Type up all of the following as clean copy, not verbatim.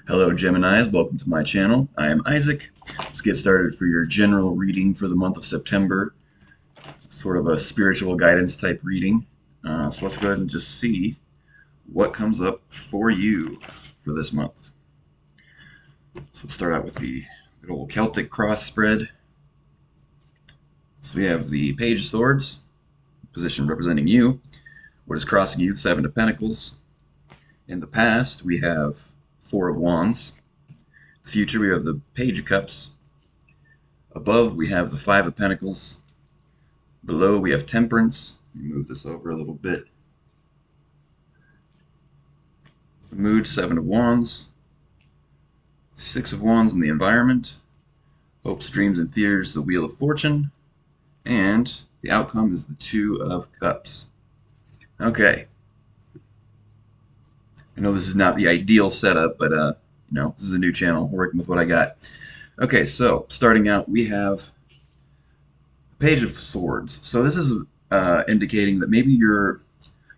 Hello Geminis, welcome to my channel. I am Isaac. Let's get started for your general reading for the month of September. Sort of a spiritual guidance type reading. So let's go ahead and just see what comes up for you for this month. So we'll start out with the good old Celtic cross spread. So we have the Page of Swords, position representing you. What is crossing you? Seven of Pentacles. In the past, we have Four of Wands. The future, we have the Page of Cups. Above, we have the Five of Pentacles. Below, we have Temperance. Let me move this over a little bit. The Mood, Seven of Wands. Six of Wands in the environment. Hopes, Dreams, and Fears, the Wheel of Fortune. And the outcome is the Two of Cups. Okay. I know this is not the ideal setup, but this is a new channel. We're working with what I got. Okay, so starting out, we have Page of Swords. So this is indicating that maybe you're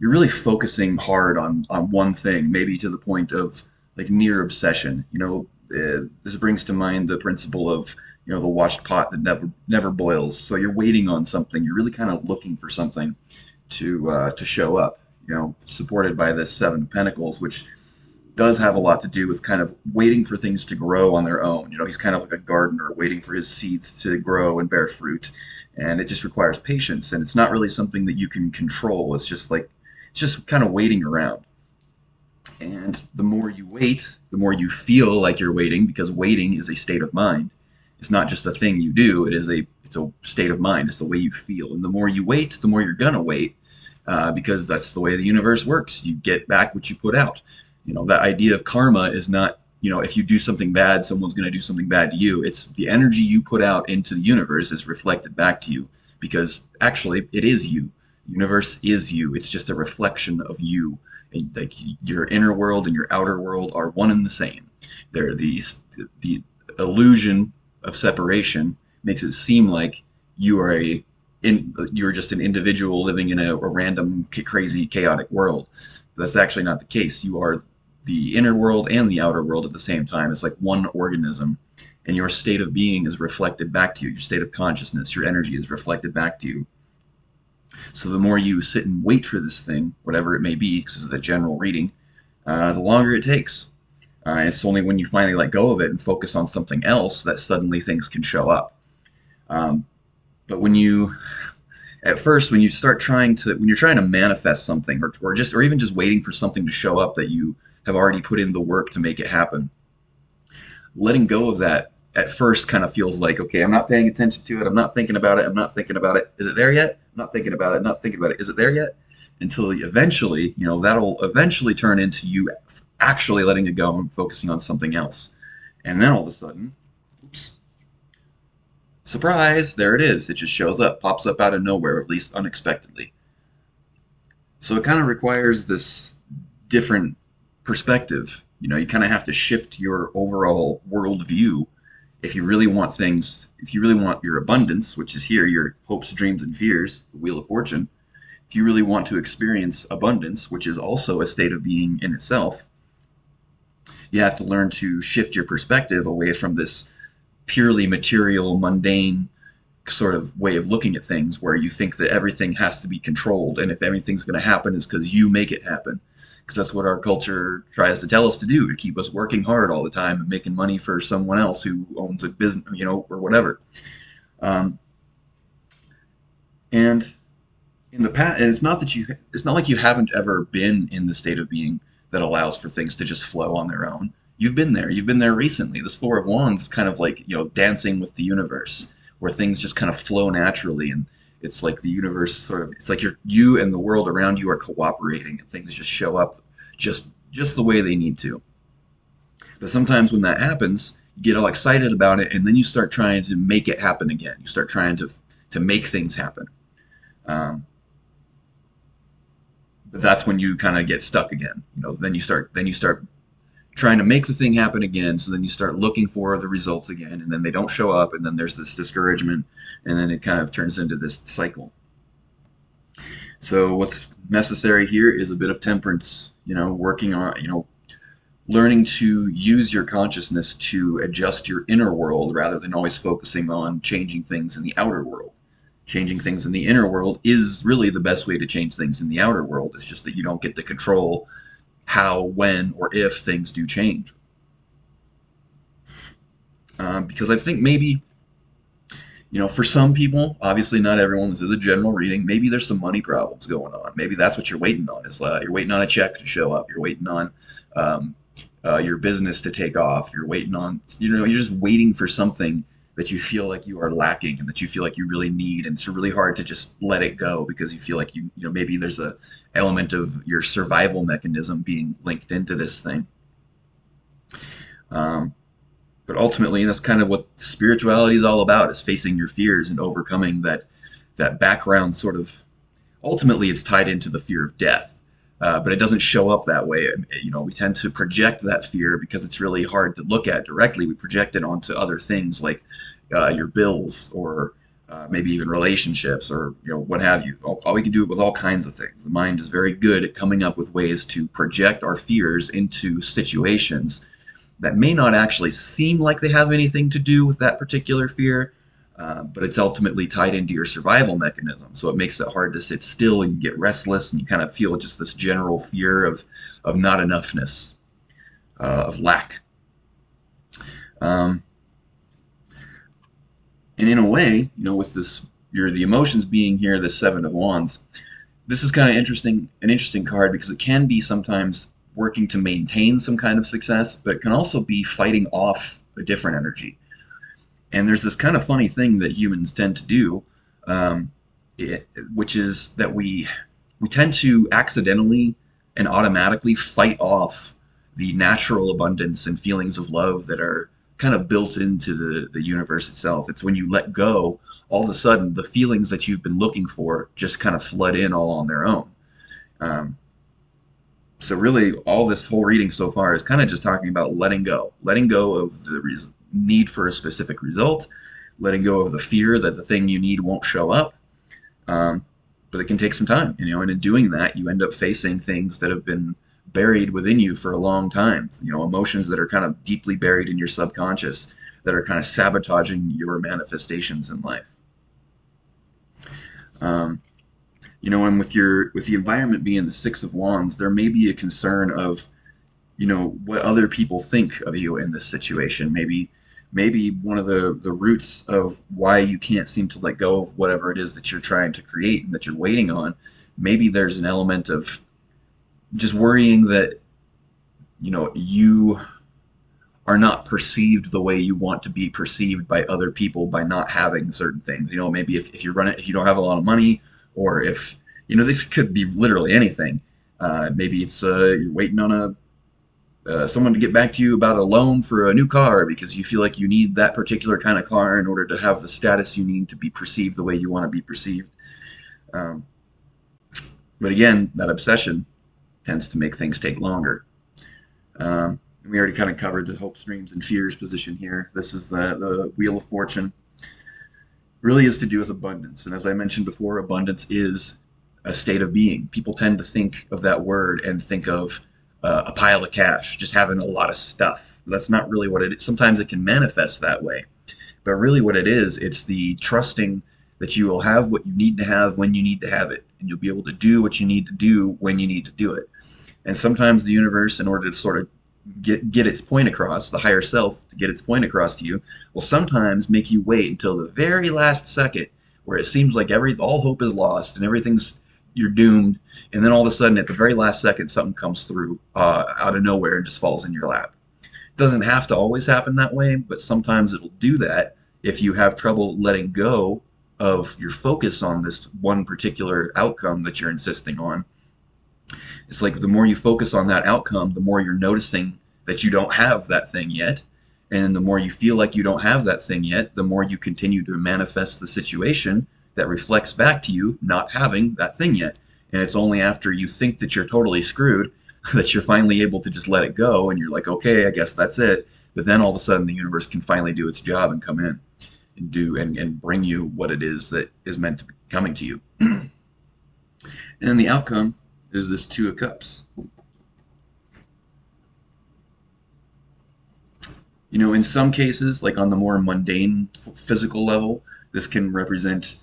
really focusing hard on one thing, maybe to the point of like near obsession. This brings to mind the principle of the watched pot that never boils. So you're waiting on something. You're really kind of looking for something to show up. Supported by this Seven of Pentacles, which does have a lot to do with kind of waiting for things to grow on their own. He's kind of like a gardener waiting for his seeds to grow and bear fruit. And it just requires patience, and it's not really something that you can control. It's just kind of waiting around. And the more you wait, the more you feel like you're waiting, because waiting is a state of mind. It's not just a thing you do. It's a state of mind. It's the way you feel. And the more you wait, the more you're gonna wait, because that's the way the universe works. You get back what you put out. That idea of karma is not, if you do something bad, someone's going to do something bad to you. It's the energy you put out into the universe is reflected back to you, because actually it is you. The universe is you. It's just a reflection of you. And like your inner world and your outer world are one and the same. The illusion of separation makes it seem like you are you're just an individual living in a random, crazy, chaotic world. That's actually not the case. You are the inner world and the outer world at the same time. It's like one organism, and your state of being is reflected back to you. Your state of consciousness, your energy is reflected back to you. So the more you sit and wait for this thing, whatever it may be, because this is a general reading, the longer it takes. It's only when you finally let go of it and focus on something else that suddenly things can show up. But at first, when you're trying to manifest something, or even just waiting for something to show up that you have already put in the work to make it happen, letting go of that at first kind of feels like, okay, I'm not paying attention to it. I'm not thinking about it. I'm not thinking about it. Is it there yet? I'm not thinking about it. I'm not thinking about it. Is it there yet? Until eventually, that'll eventually turn into you actually letting it go and focusing on something else. And then all of a sudden, oops, surprise, there it is. It just shows up, pops up out of nowhere, at least unexpectedly. So it kind of requires this different perspective. You kind of have to shift your overall worldview if you really want things, if you really want your abundance, which is here, your hopes, dreams, and fears, the Wheel of Fortune. If you really want to experience abundance, which is also a state of being in itself, you have to learn to shift your perspective away from this purely material, mundane sort of way of looking at things, where you think that everything has to be controlled, and if anything's going to happen, it's because you make it happen. Because that's what our culture tries to tell us to do, to keep us working hard all the time and making money for someone else who owns a business, or whatever. Um, and in the past, and it's not like you haven't ever been in the state of being that allows for things to just flow on their own. You've been there. You've been there recently. This Four of Wands is kind of like, dancing with the universe, where things just kind of flow naturally, and it's like the universe it's like you and the world around you are cooperating, and things just show up just the way they need to. But sometimes when that happens, you get all excited about it, and then you start trying to make it happen again. You start trying to make things happen. But that's when you kind of get stuck again. Then you start trying to make the thing happen again. So then you start looking for the results again, and then they don't show up, and then there's this discouragement, and then it kind of turns into this cycle. So what's necessary here is a bit of temperance. Working on learning to use your consciousness to adjust your inner world rather than always focusing on changing things in the outer world. Changing things in the inner world is really the best way to change things in the outer world. It's just that you don't get to control how, when, or if things do change. Because I think maybe, for some people, obviously not everyone, this is a general reading, maybe there's some money problems going on. Maybe that's what you're waiting on. Is you're waiting on a check to show up. You're waiting on um, your business to take off. You're waiting on, you're just waiting for something that you feel like you are lacking and that you feel like you really need. And it's really hard to just let it go because you feel like maybe there's a element of your survival mechanism being linked into this thing. Um, but ultimately, that's kind of what spirituality is all about: is facing your fears and overcoming that background sort of. Ultimately, it's tied into the fear of death, but it doesn't show up that way. We tend to project that fear because it's really hard to look at directly. We project it onto other things like your bills or maybe even relationships or what have you. All we can do it with all kinds of things. The mind is very good at coming up with ways to project our fears into situations that may not actually seem like they have anything to do with that particular fear, but it's ultimately tied into your survival mechanism. So it makes it hard to sit still, and you get restless, and you kind of feel just this general fear of not enoughness, of lack. Um, and in a way, with this, the emotions being here, the Seven of Wands, this is kind of an interesting card because it can be sometimes working to maintain some kind of success, but it can also be fighting off a different energy. And there's this kind of funny thing that humans tend to do, um, which is that we tend to accidentally and automatically fight off the natural abundance and feelings of love that are kind of built into the universe itself. It's when you let go, all of a sudden the feelings that you've been looking for just kind of flood in all on their own. Um, so really, all this whole reading so far is kind of just talking about letting go of the need for a specific result, letting go of the fear that the thing you need won't show up. Um, but it can take some time, and in doing that, you end up facing things that have been buried within you for a long time. Emotions that are kind of deeply buried in your subconscious that are kind of sabotaging your manifestations in life. Um, and with the environment being the Six of Wands, there may be a concern of what other people think of you in this situation. Maybe one of the roots of why you can't seem to let go of whatever it is that you're trying to create and that you're waiting on. Maybe there's an element of just worrying that you are not perceived the way you want to be perceived by other people by not having certain things. Maybe if if you don't have a lot of money, or if this could be literally anything. Maybe it's you're waiting on someone to get back to you about a loan for a new car because you feel like you need that particular kind of car in order to have the status you need to be perceived the way you want to be perceived. Um, but again, that obsession tends to make things take longer. We already kind of covered the hopes, dreams, and fears position here. This is the Wheel of Fortune. Really is to do with abundance. And as I mentioned before, abundance is a state of being. People tend to think of that word and think of a pile of cash, just having a lot of stuff. That's not really what it is. Sometimes it can manifest that way. But really, what it is, it's the trusting that you will have what you need to have when you need to have it. And you'll be able to do what you need to do when you need to do it. And sometimes the universe, in order to sort of get its point across, the higher self to get its point across to you, will sometimes make you wait until the very last second where it seems like all hope is lost and you're doomed, and then all of a sudden at the very last second something comes through out of nowhere and just falls in your lap. It doesn't have to always happen that way, but sometimes it'll do that if you have trouble letting go of your focus on this one particular outcome that you're insisting on. It's like the more you focus on that outcome, the more you're noticing that you don't have that thing yet. And the more you feel like you don't have that thing yet, the more you continue to manifest the situation that reflects back to you not having that thing yet. And it's only after you think that you're totally screwed that you're finally able to just let it go. And you're like, okay, I guess that's it. But then all of a sudden the universe can finally do its job and come in and bring you what it is that is meant to be coming to you. And then the outcome is this Two of Cups. In some cases, like on the more mundane physical level, this can represent,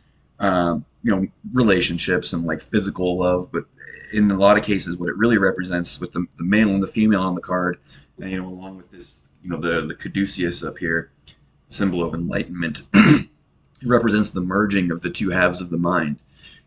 relationships and like physical love. But in a lot of cases, what it really represents with the male and the female on the card, and, along with this, the caduceus up here, symbol of enlightenment, it represents the merging of the two halves of the mind.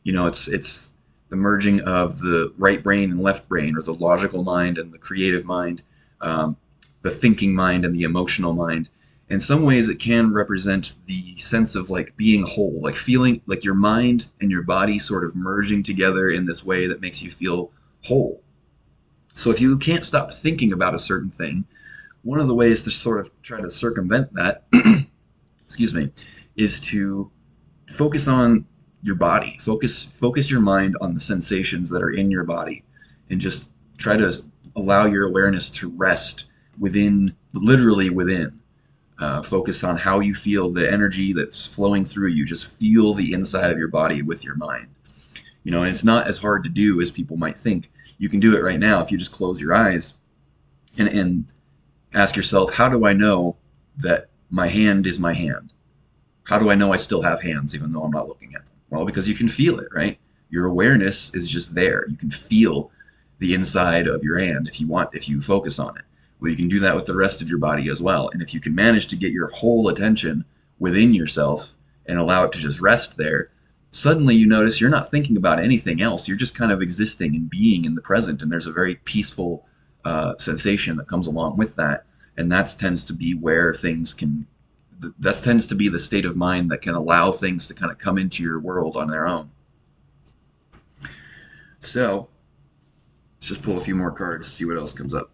It's the merging of the right brain and left brain, or the logical mind and the creative mind, um, the thinking mind and the emotional mind. In some ways, it can represent the sense of like being whole, like feeling like your mind and your body sort of merging together in this way that makes you feel whole. So if you can't stop thinking about a certain thing, one of the ways to sort of try to circumvent that, excuse me, is to focus on your body. Focus your mind on the sensations that are in your body, and just try to allow your awareness to rest within, literally within. Focus on how you feel the energy that's flowing through you. Just feel the inside of your body with your mind. And it's not as hard to do as people might think. You can do it right now if you just close your eyes and ask yourself, how do I know that my hand is my hand? How do I know I still have hands even though I'm not looking at them? Well, because you can feel it, right? Your awareness is just there. You can feel the inside of your hand if you focus on it. Well, you can do that with the rest of your body as well. And if you can manage to get your whole attention within yourself and allow it to just rest there, suddenly you notice you're not thinking about anything else. You're just kind of existing and being in the present. And there's a very peaceful sensation that comes along with that. And that tends to be where that tends to be the state of mind that can allow things to kind of come into your world on their own. So let's just pull a few more cards, see what else comes up.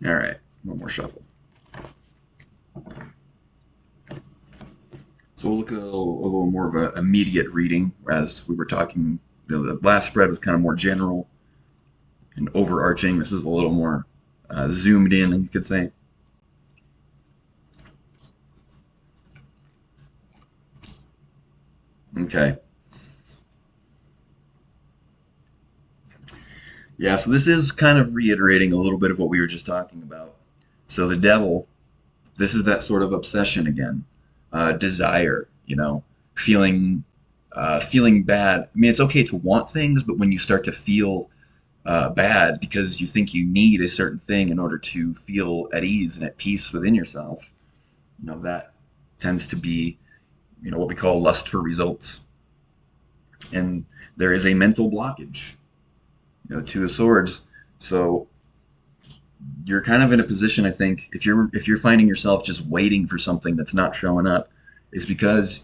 All right, one more shuffle. So we'll look at a little more of an immediate reading, as we were talking. The last spread was kind of more general and overarching. This is a little more zoomed in, you could say. Okay. Yeah, so this is kind of reiterating a little bit of what we were just talking about. So the devil, this is that sort of obsession again, desire, feeling, feeling bad. I mean, it's okay to want things, but when you start to feel bad because you think you need a certain thing in order to feel at ease and at peace within yourself, that tends to be, what we call lust for results. And there is a mental blockage, Two of Swords. So you're kind of in a position, I think, if you're finding yourself just waiting for something that's not showing up, is because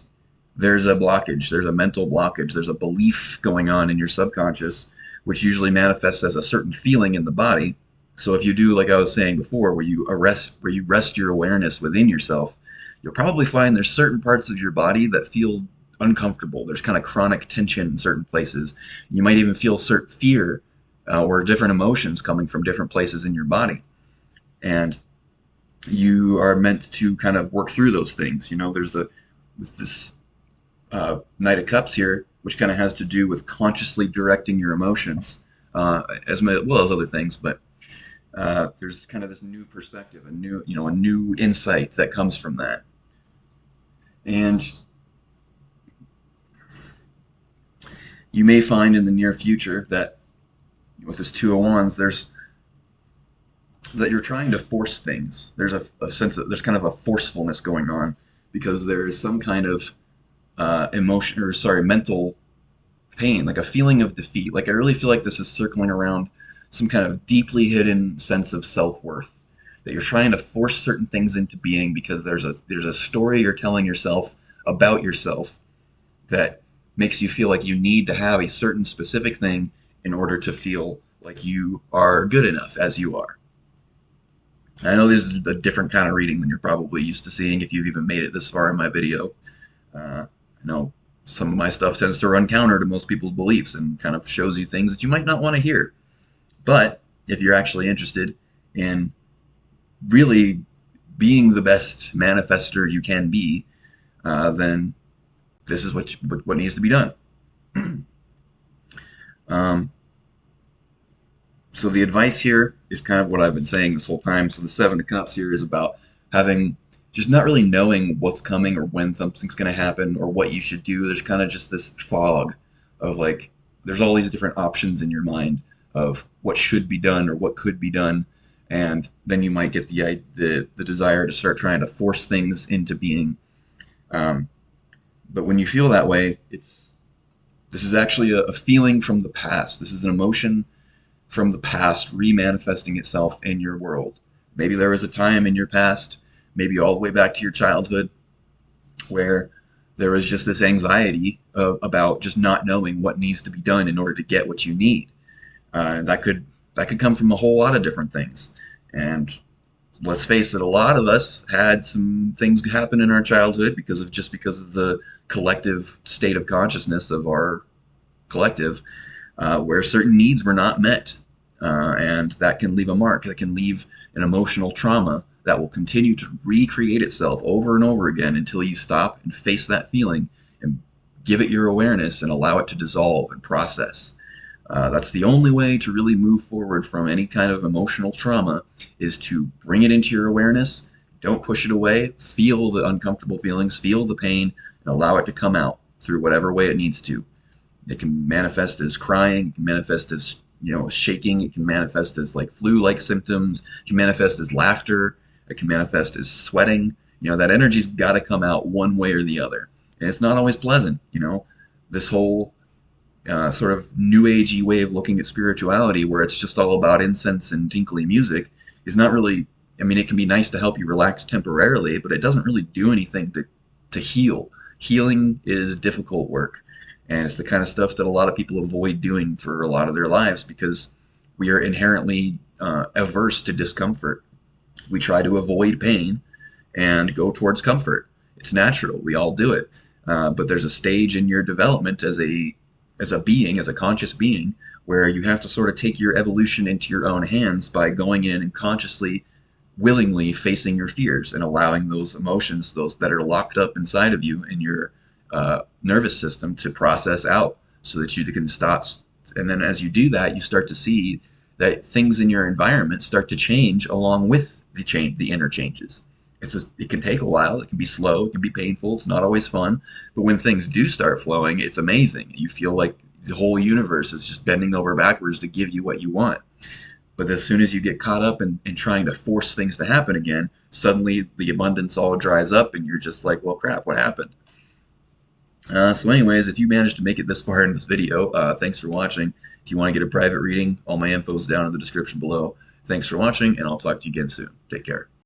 there's a blockage, there's a mental blockage, there's a belief going on in your subconscious, which usually manifests as a certain feeling in the body. So if you do, like I was saying before, where you rest your awareness within yourself, you'll probably find there's certain parts of your body that feel uncomfortable. There's kind of chronic tension in certain places. You might even feel certain fear, or different emotions coming from different places in your body. And you are meant to kind of work through those things. There's with this Knight of Cups here, which kind of has to do with consciously directing your emotions, as well as other things. But there's kind of this new perspective, a new insight that comes from that. And you may find in the near future that with this Two of Wands, that you're trying to force things. There's a sense that there's kind of a forcefulness going on because there is some kind of mental pain, like a feeling of defeat. Like I really feel like this is circling around some kind of deeply hidden sense of self-worth, that you're trying to force certain things into being because there's a story you're telling yourself about yourself that makes you feel like you need to have a certain specific thing in order to feel like you are good enough as you are. I know this is a different kind of reading than you're probably used to seeing if you've even made it this far in my video. I know some of my stuff tends to run counter to most people's beliefs and kind of shows you things that you might not want to hear. But if you're actually interested in really being the best manifester you can be, then this is what needs to be done. Um, so the advice here is kind of what I've been saying this whole time. So the Seven of Cups here is about having just not really knowing what's coming or when something's going to happen or what you should do. There's kind of just this fog of like there's all these different options in your mind of what should be done or what could be done, and then you might get the desire to start trying to force things into being. Um, but when you feel that way, this is actually a feeling from the past. This is an emotion from the past remanifesting itself in your world. Maybe there was a time in your past, maybe all the way back to your childhood, where there was just this anxiety about just not knowing what needs to be done in order to get what you need. That could come from a whole lot of different things. And let's face it, a lot of us had some things happen in our childhood because of the collective state of consciousness of our collective, where certain needs were not met. And that can leave a mark. That can leave an emotional trauma that will continue to recreate itself over and over again until you stop and face that feeling and give it your awareness and allow it to dissolve and process. That's the only way to really move forward from any kind of emotional trauma is to bring it into your awareness. Don't push it away. Feel the uncomfortable feelings, feel the pain, and allow it to come out through whatever way it needs to. It can manifest as crying, it can manifest as shaking, it can manifest as like flu-like symptoms, it can manifest as laughter, it can manifest as sweating. That energy's got to come out one way or the other, and it's not always pleasant. This whole sort of new agey way of looking at spirituality, where it's just all about incense and tinkly music, is not really. I mean, it can be nice to help you relax temporarily, but it doesn't really do anything to heal. Healing is difficult work. And it's the kind of stuff that a lot of people avoid doing for a lot of their lives because we are inherently averse to discomfort. We try to avoid pain and go towards comfort. It's natural. We all do it. But there's a stage in your development as a being, as a conscious being, where you have to sort of take your evolution into your own hands by going in and consciously, willingly facing your fears and allowing those emotions, those that are locked up inside of you in your nervous system, to process out so that you can stop. And then as you do that, you start to see that things in your environment start to change along with the inner changes. It can take a while. It can be slow. It can be painful. It's not always fun. But when things do start flowing, it's amazing. You feel like the whole universe is just bending over backwards to give you what you want. But as soon as you get caught up in trying to force things to happen again, suddenly the abundance all dries up and you're just like, well, crap, what happened? So anyways, if you managed to make it this far in this video, thanks for watching. If you want to get a private reading, all my info is down in the description below. Thanks for watching, and I'll talk to you again soon. Take care.